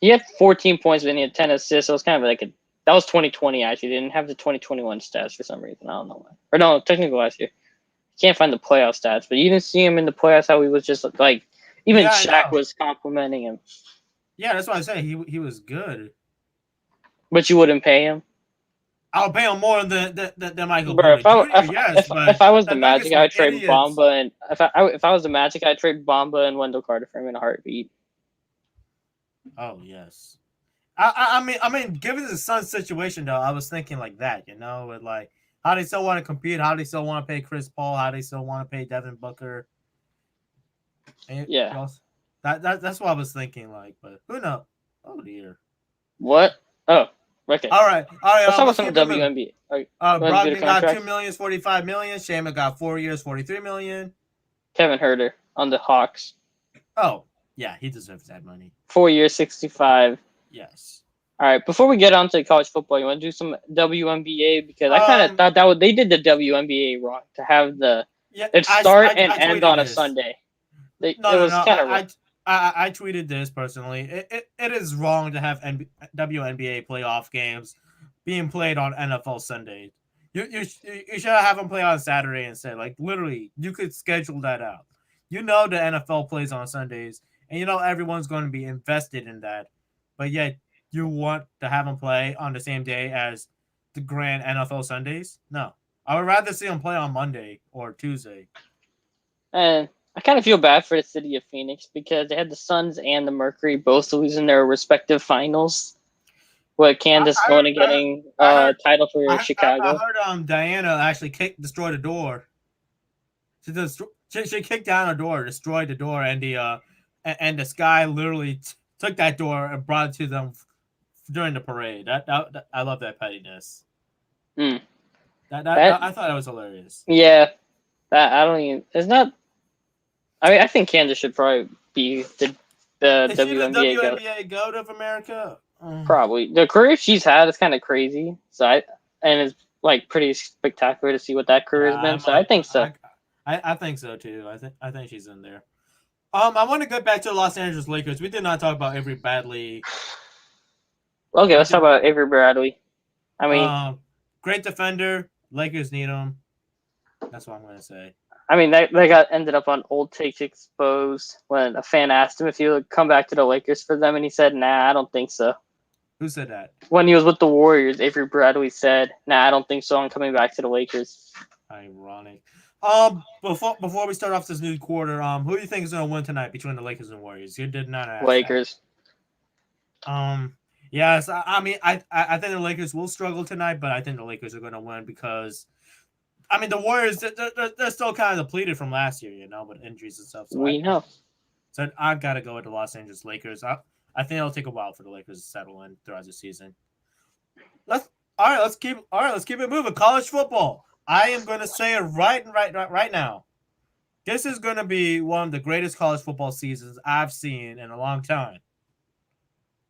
He had 14 points, but he had 10 assists. So it was kind of like that was 2020 actually. He didn't have the 2021 stats for some reason. I don't know why. Or no, technically last year. can't find the playoff stats, but you didn't see him in the playoffs. How he was just like, even Yeah, I Shaq know. was complimenting him, Yeah, that's why I say he was good. but you wouldn't pay him. I'll pay him more than Michael Bro, Porter Jr. Yes, but if I was the the Nuggets Magic, were I'd trade idiots. Bamba, and if I was the Magic, I'd trade Bamba and Wendell Carter for him in a heartbeat. Oh yes. I mean, given the Suns situation though, I was thinking like that, with like how they still want to compete, how they still want to pay Chris Paul, how they still want to pay Devin Booker. And Yeah. that's what I was thinking, like, but who knows? Oh dear. What? Oh, okay. All right. Let's talk about Let's some keep it moving. WNBA. You want to do the Brogdon got contracts? 2 million, 45 million. Shaman got 4 years, 43 million. Kevin Herter on the Hawks, Oh, yeah, he deserves that money. 4 years, 65. Yes. All right. Before we get on to college football, you want to do some WNBA because I kind of thought they did the WNBA wrong to have it start and end on a Sunday. It was kind of wrong. I tweeted this personally. It is wrong to have WNBA playoff games being played on NFL Sundays. You should have them play on Saturday instead. Like literally, you could schedule that out. The NFL plays on Sundays, and everyone's going to be invested in that. But yet, you want to have them play on the same day as the grand NFL Sundays? No, I would rather see them play on Monday or Tuesday. And I kind of feel bad for the city of Phoenix because they had the Suns and the Mercury both losing their respective finals. With Candace going and getting a title for Chicago. I heard Diana actually destroyed the door. She kicked down a door, destroyed the door, and the Sky literally took that door and brought it to them during the parade. That I love that pettiness. Mm. I thought that was hilarious. Yeah, I don't even. It's not. I mean, I think Candace should probably be the WNBA GOAT of America. Probably the career she's had is kind of crazy. And it's like pretty spectacular to see what that career has been. So I think so. I think so too. I think she's in there. I want to go back to the Los Angeles Lakers. We did not talk about Avery Bradley. Okay, let's talk about Avery Bradley. I mean, great defender. Lakers need him. That's what I'm going to say. I mean, they ended up on Old Takes Exposed when a fan asked him if he would come back to the Lakers for them, and he said, "Nah, I don't think so." Who said that? When he was with the Warriors, Avery Bradley said, "Nah, I don't think so. I'm coming back to the Lakers." Ironic. Before we start off this new quarter, who do you think is going to win tonight between the Lakers and Warriors? You did not ask Lakers. That. Yes, I mean, I think the Lakers will struggle tonight, but I think the Lakers are going to win because, I mean, the Warriors they're still kind of depleted from last year, with injuries and stuff. So we know. So I've got to go with the Los Angeles Lakers. I think it'll take a while for the Lakers to settle in throughout the season. Let's keep it moving. College football. I am going to say it right now. This is going to be one of the greatest college football seasons I've seen in a long time.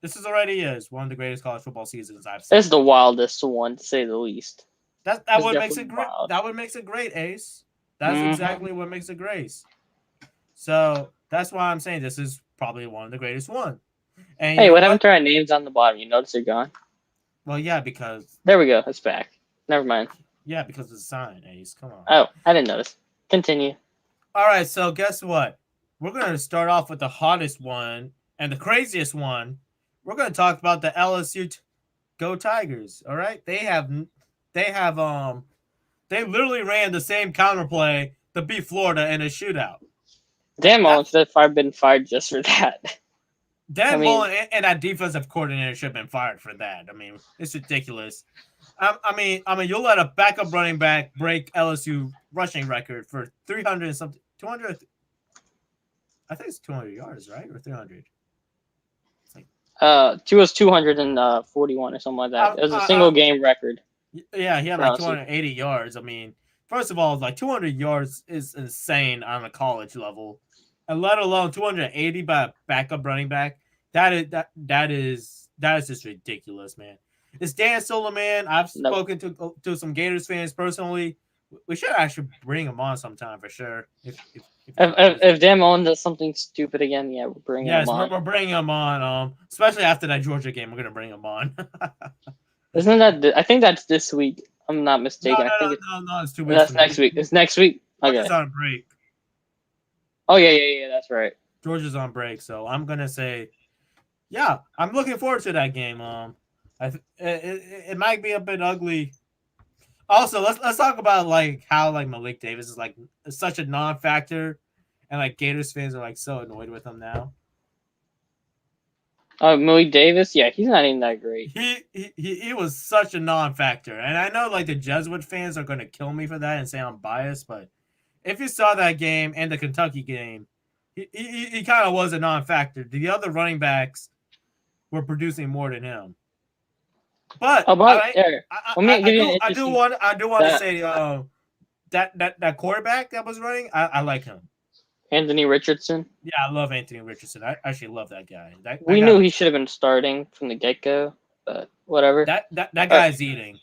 This already is one of the greatest college football seasons I've seen. It's the wildest one, to say the least. That what makes it great. That what makes it great, Ace. That's exactly what makes it great. So that's why I'm saying this is probably one of the greatest one. And hey, what happened to our names on the bottom? You notice they're gone? Well, yeah, because there we go. It's back. Never mind. Yeah, because it's a sign, Ace. Come on. Oh, I didn't notice. Continue. All right, so guess what? We're going to start off with the hottest one and the craziest one. We're going to talk about the LSU Go Tigers. All right, they literally ran the same counterplay to beat Florida in a shootout. Dan Mullen should have been fired just for that. Mullen and that defensive coordinator should have been fired for that. I mean, it's ridiculous. I mean, you'll let a backup running back break LSU rushing record for 300 and something, 200. I think it's 200 yards, right, or 300. It was 241 or something like that. It was a single game record. Yeah, he had like 280 yards. I mean, first of all, like 200 yards is insane on a college level, and let alone 280 by a backup running back. That is just ridiculous, man. It's Dan Silverman. I've spoken to some Gators fans personally. We should actually bring him on sometime for sure. If Dan Mullen does something stupid again, yeah, we're bringing him on. Yes, we're bringing him on. Especially after that Georgia game, we're gonna bring him on. Isn't that? I think that's this week. I'm not mistaken. No, it's 2 weeks. That's next week. It's next week. Georgia's Okay. on break. Oh yeah. That's right. Georgia's on break, so I'm gonna say, yeah, I'm looking forward to that game. It might be a bit ugly. Also, let's talk about like how like Malik Davis is like such a non-factor, and like Gators fans are like so annoyed with him now. Malik Davis. Yeah, he's not even that great. He was such a non-factor, and I know like the Jesuit fans are gonna kill me for that and say I'm biased, but if you saw that game and the Kentucky game, he kind of was a non-factor. The other running backs were producing more than him. But About there. Let me give you an I do interesting. want to That say that quarterback that was running, I like him. Anthony Richardson. Yeah, I love Anthony Richardson. I actually love that guy. That We guy knew he looks should have been starting from the get go, but whatever. that All right. guy's eating.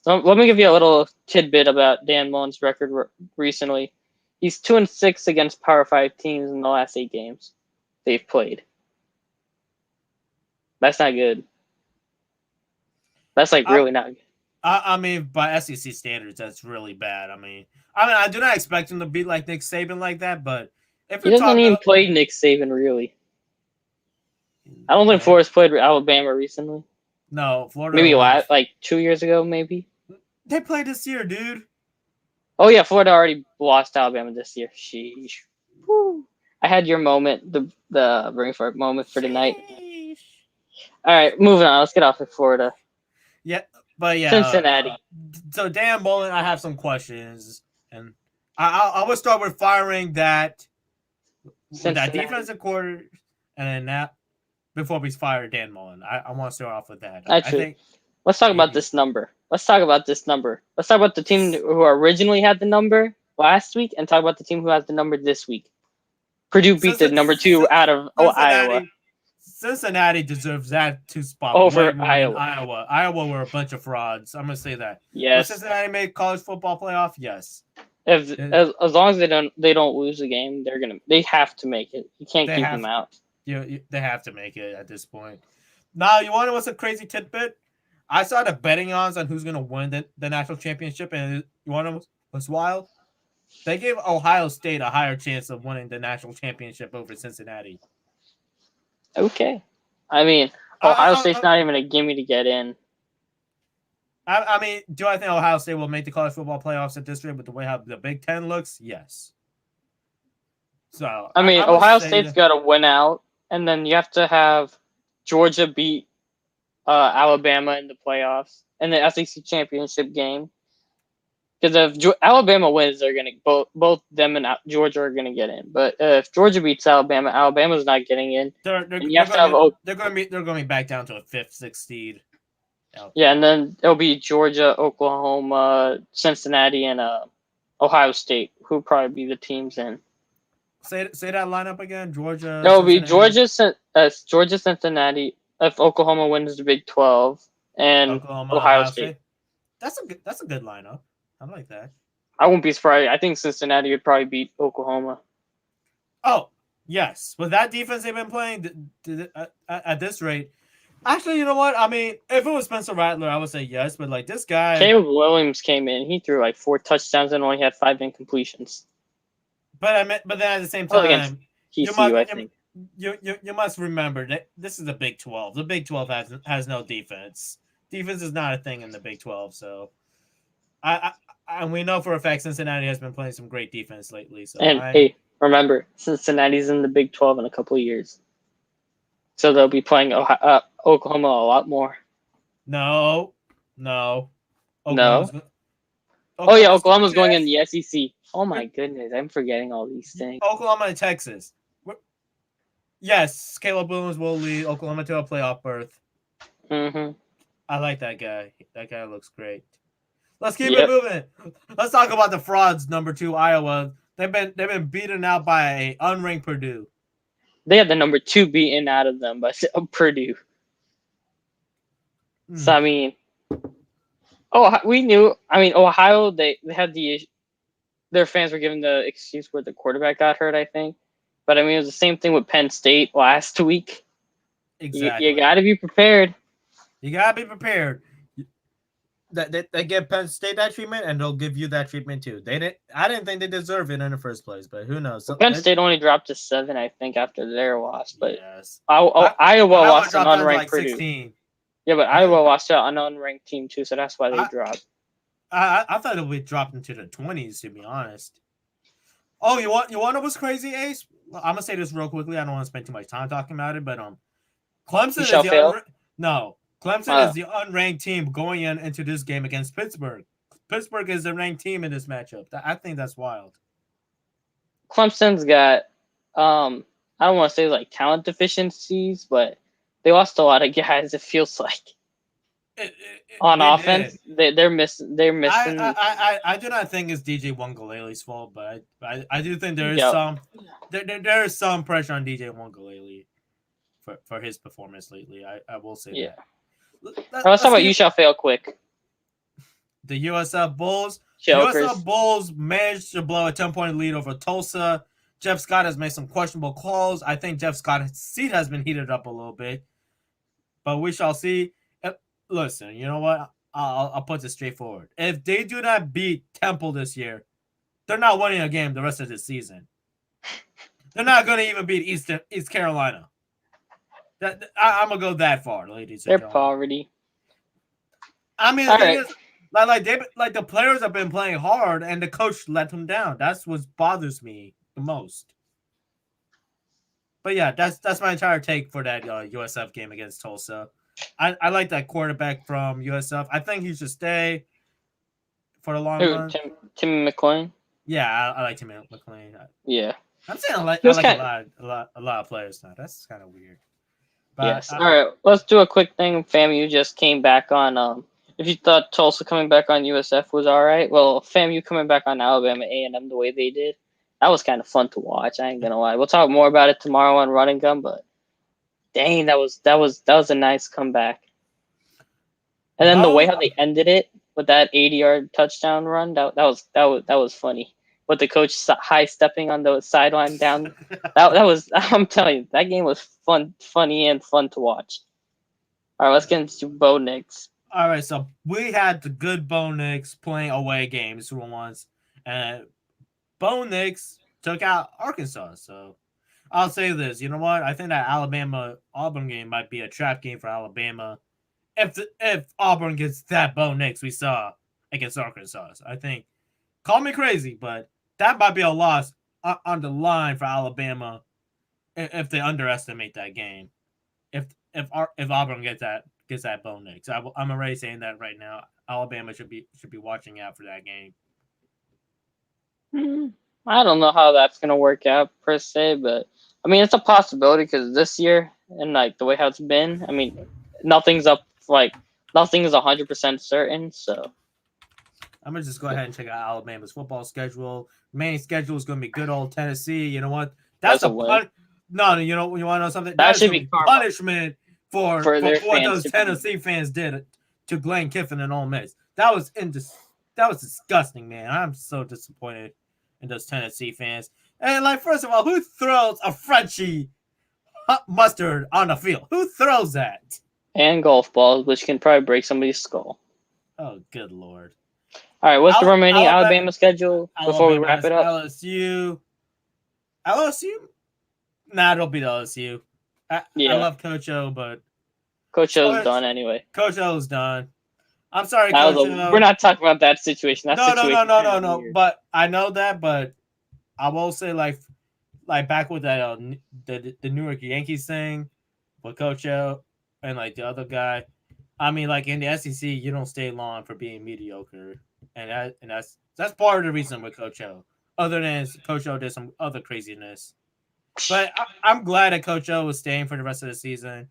So let me give you a little tidbit about Dan Mullen's record recently. He's 2-6 against Power 5 teams in the last 8 games they've played. That's not good. That's like really not good. I mean, by SEC standards, that's really bad. I mean, I do not expect him to be like Nick Saban like that, but if He you're doesn't talking, even play Nick Saban really. I don't think Florida's played Alabama recently. No, Florida. Maybe like 2 years ago, maybe. They played this year, dude. Oh yeah, Florida already lost Alabama this year. Sheesh. Woo. I had your moment, the ring for moment for tonight. All right, moving on. Let's get off of Florida. Yeah, but yeah, Cincinnati. So Dan Mullen, I have some questions, and I will start with firing that defensive coordinator, and then that before we fire Dan Mullen. I want to start off with that. Actually, I think, let's talk about this number. Let's talk about the team who originally had the number last week, and talk about the team who has the number this week. Purdue beat the number 2 out of Iowa. Cincinnati deserves that 2 spot over Iowa. Iowa were a bunch of frauds. I'm gonna say that. Yes. Will Cincinnati make college football playoff? Yes. As long as they don't lose the game, they have to make it. You can't keep them out. They have to make it at this point. Now, you want to know what's a crazy tidbit? I saw the betting odds on who's gonna win the national championship, and you want to know what's wild? They gave Ohio State a higher chance of winning the national championship over Cincinnati. Okay. I mean, Ohio State's not even a gimme to get in. I mean, do I think Ohio State will make the college football playoffs at this rate with the way how the Big Ten looks? Yes. So I mean, Ohio State's got to win out, and then you have to have Georgia beat Alabama in the playoffs and the SEC championship game. Because if Alabama wins, they're gonna both them and Georgia are gonna get in. But if Georgia beats Alabama, Alabama's not getting in. They're going to be back down to a 5th, 6th seed. Yeah, and then it'll be Georgia, Oklahoma, Cincinnati, and Ohio State, who'll probably be the teams in. Say that lineup again. Georgia. It'll be Georgia, Cincinnati. If Oklahoma wins the Big 12, and Oklahoma, Ohio State. That's a good lineup. I like that. I won't be surprised. I think Cincinnati would probably beat Oklahoma. Oh, yes. With that defense they've been playing at this rate. Actually, you know what? I mean, if it was Spencer Rattler, I would say yes. But like this guy, Caleb Williams came in. He threw like 4 touchdowns and only had 5 incompletions. But then at the same time, you must remember that this is the Big 12. The Big 12 has no defense. Defense is not a thing in the Big 12. So, and we know for a fact Cincinnati has been playing some great defense lately. So, hey, remember Cincinnati's in the Big 12 in a couple of years, so they'll be playing Oklahoma a lot more. No. Oklahoma's going in the SEC. Oh my goodness, I'm forgetting all these things. Oklahoma and Texas. Yes, Caleb Williams will lead Oklahoma to a playoff berth. Mm-hmm. I like that guy. That guy looks great. Let's keep it moving. Let's talk about the frauds. Number 2, Iowa. They've been beaten out by an unranked Purdue. They had the number 2 beaten out of them by Purdue. So I mean, we knew. I mean, Ohio. They had their fans were given the excuse where the quarterback got hurt, I think. But I mean, it was the same thing with Penn State last week. Exactly. You got to be prepared. You got to be prepared. they give Penn State that treatment, and they'll give you that treatment too. I didn't think they deserve it in the first place, but who knows? Well, Penn State only dropped to 7, I think, after their loss. But Yes, Iowa Iowa lost an dropped down to unranked like Purdue. 16. Yeah, but I think Iowa lost to an unranked team too, so that's why they dropped. I thought it would drop into the 20s, to be honest. Oh, you want to know what's crazy, Ace? I'm gonna say this real quickly. I don't want to spend too much time talking about it, but Clemson You is shall the fail. Clemson is the unranked team going into this game against Pittsburgh. Pittsburgh is the ranked team in this matchup. I think that's wild. Clemson's got I don't want to say like talent deficiencies, but they lost a lot of guys. It feels like on offense, they're missing. I do not think it's DJ Wangalele's fault, but I do think there is there is some pressure on DJ Wangalele for his performance lately. I will say that. Let's talk about you shall fail quick. The USF Bulls. Jokers. USF Bulls managed to blow a 10-point lead over Tulsa. Jeff Scott has made some questionable calls. I think Jeff Scott's seat has been heated up a little bit, but we shall see. Listen, you know what? I'll put this straightforward. If they do not beat Temple this year, they're not winning a game the rest of the season. They're not going to even beat East Carolina. I'm gonna go that far, ladies and gentlemen. They're poverty. I mean, the thing is, like the players have been playing hard, and the coach let them down. That's what bothers me the most. But yeah, that's my entire take for that USF game against Tulsa. I like that quarterback from USF. I think he should stay for the long run. Tim McLean. Yeah, I like Tim McLean. Yeah, I'm saying I like a lot of players now. That's kind of weird. But, yes. All right, let's do a quick thing. FAMU just came back on. If you thought Tulsa coming back on USF was all right, well, FAMU coming back on Alabama A&M the way they did, that was kind of fun to watch. I ain't gonna lie. We'll talk more about it tomorrow on Run and Gun, but dang, that was a nice comeback. And then the way how they ended it with that 80-yard touchdown run, that was funny. With the coach high stepping on the sideline down, that was, I'm telling you, that game was funny and fun to watch. All right, let's get into Bo Nix. All right, so we had the good Bo Nix playing away games for once, and Bo Nix took out Arkansas. So I'll say this: you know what? I think that Alabama-Auburn game might be a trap game for Alabama. If Auburn gets that Bo Nix we saw against Arkansas, I think. Call me crazy, but that might be a loss on the line for Alabama if they underestimate that game. If Auburn gets that Bo Nix, I'm already saying that right now. Alabama should be watching out for that game. I don't know how that's gonna work out per se, but I mean it's a possibility because this year and like the way how it's been, I mean nothing's 100% certain. So I'm gonna just go ahead and check out Alabama's football schedule. Main schedule is gonna be good old Tennessee. You know what? That's a win. No, you know you want to know something? That should be punishment for what those Tennessee fans did to Glenn Kiffin and Ole Miss. That was disgusting, man. I'm so disappointed in those Tennessee fans. And like, first of all, who throws a Frenchie mustard on the field? Who throws that? And golf balls, which can probably break somebody's skull. Oh, good lord! All right, what's the remaining Alabama schedule before we wrap it up? LSU. Nah, it'll be the LSU. I love Coach O, but Coach O's done anyway. Coach O's done. I'm sorry, Coach O. We're not talking about that situation. No. But I know that. But I will say, like back with that the New York Yankees thing with Coach O and like the other guy. I mean, like in the SEC, you don't stay long for being mediocre, and that's part of the reason with Coach O. Other than Coach O did some other craziness, but I'm glad that Coach O was staying for the rest of the season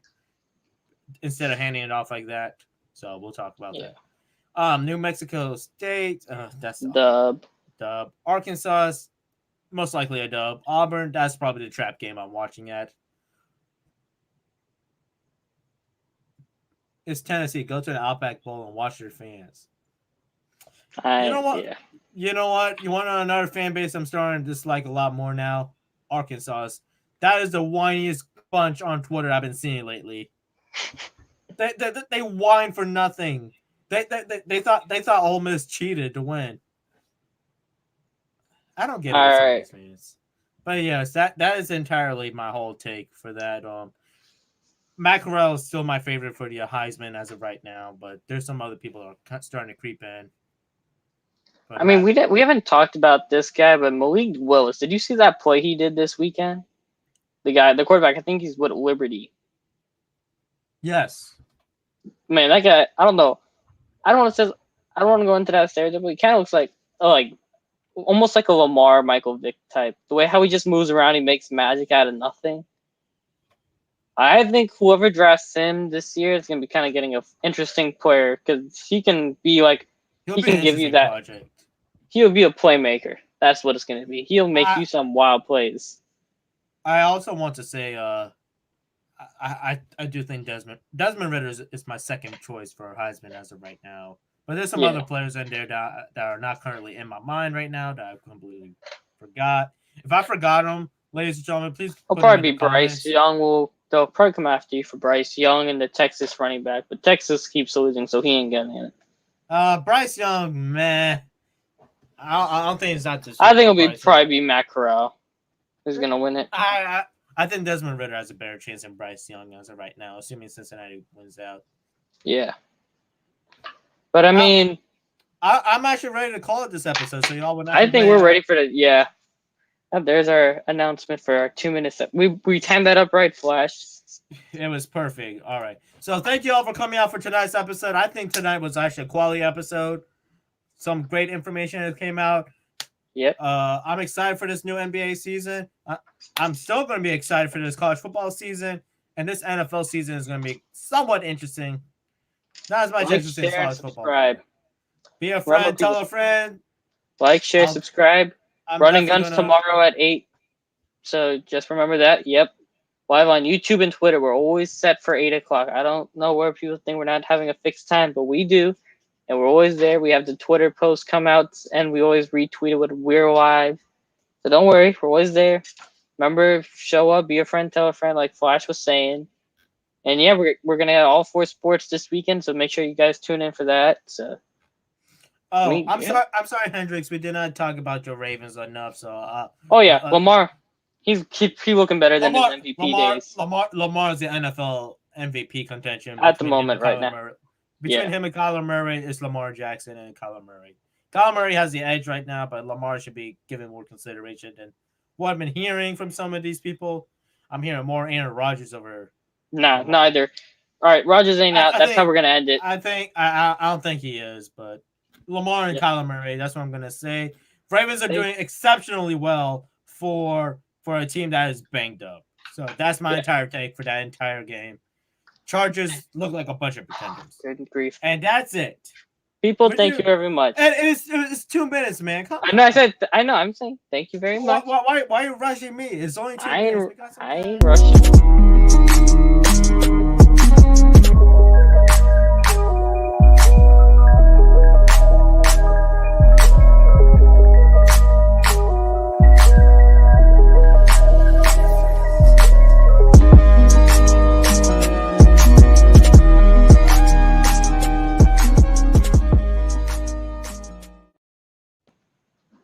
instead of handing it off like that. So we'll talk about that. New Mexico State, that's dub. Arkansas, most likely a dub. Auburn, that's probably the trap game I'm watching at. It's Tennessee. Go to the Outback Bowl and watch your fans. You know what? Yeah. You know what? You want another fan base I'm starting to dislike a lot more now? Arkansas. That is the whiniest bunch on Twitter I've been seeing lately. They whine for nothing. They thought Ole Miss cheated to win. I don't get it All with some of right. these fans. But yes, that is entirely my whole take for that. Matt Corral is still my favorite for the Heisman as of right now, but there's some other people that are starting to creep in. But I mean, we haven't talked about this guy, but Malik Willis. Did you see that play he did this weekend? The quarterback. I think he's with Liberty. yes, Man, that guy. I don't know. I don't want to. I don't want to go into that stereotype, but he kind of looks like almost like a Lamar Michael Vick type. The way how he just moves around, he makes magic out of nothing. I think whoever drafts him this year is going to be kind of getting an interesting player because he can be like he'll he be an can give you interesting that. project. He'll be a playmaker. That's what it's going to be. He'll make you some wild plays. I also want to say, I do think Desmond Ritter is my second choice for Heisman as of right now. But there's some other players in there that are not currently in my mind right now that I completely forgot. If I forgot them, ladies and gentlemen, please. It'll probably be Bryce Young. They'll probably come after you for Bryce Young and the Texas running back, but Texas keeps losing, so he ain't getting it. Bryce Young, man. I don't think it's not just. I think it'll probably be Matt Corral who's gonna win it. I think Desmond Ritter has a better chance than Bryce Young as of right now, assuming Cincinnati wins out. Yeah. But I mean, I'm actually ready to call it this episode, so y'all would. I think we're ready for the There's our announcement for our 2 minutes. We timed that up right, Flash. It was perfect. All right. So thank you all for coming out for tonight's episode. I think tonight was actually a quality episode. Some great information that came out. Yep. I'm excited for this new NBA season. I'm still going to be excited for this college football season, and this NFL season is going to be somewhat interesting. Not as much interesting as college football. Subscribe. Be a friend. Tell a friend. Like, share, subscribe. Running Guns tomorrow at 8. So just remember that. Yep. Live on YouTube and Twitter. We're always set for 8 o'clock. I don't know where people think we're not having a fixed time, but we do. And we're always there. We have the Twitter posts come out, and we always retweet it when we're live. So don't worry. We're always there. Remember, show up, be a friend, tell a friend, like Flash was saying. And yeah, we're going to have all 4 sports this weekend, so make sure you guys tune in for that. So. I'm sorry, Hendrix. We did not talk about your Ravens enough. So. Lamar. He's looking better than his MVP days. Lamar's the NFL MVP contention at the moment right now. Murray. Between him and Kyler Murray, it's Lamar Jackson and Kyler Murray. Kyler Murray has the edge right now, but Lamar should be given more consideration than what I've been hearing from some of these people. I'm hearing more Aaron Rodgers over. Nah, neither. All right, Rodgers ain't out. That's how we're gonna end it. I don't think he is, but Lamar and Kyler Murray. That's what I'm gonna say. Ravens are doing exceptionally well for a team that is banged up. So that's my entire take for that entire game. Chargers look like a bunch of pretenders. Good grief. And that's it. People, thank you very much. And it's 2 minutes, man. Come on. I know. I'm saying thank you very much. Why are you rushing me? It's only 2 minutes. I ain't rushing.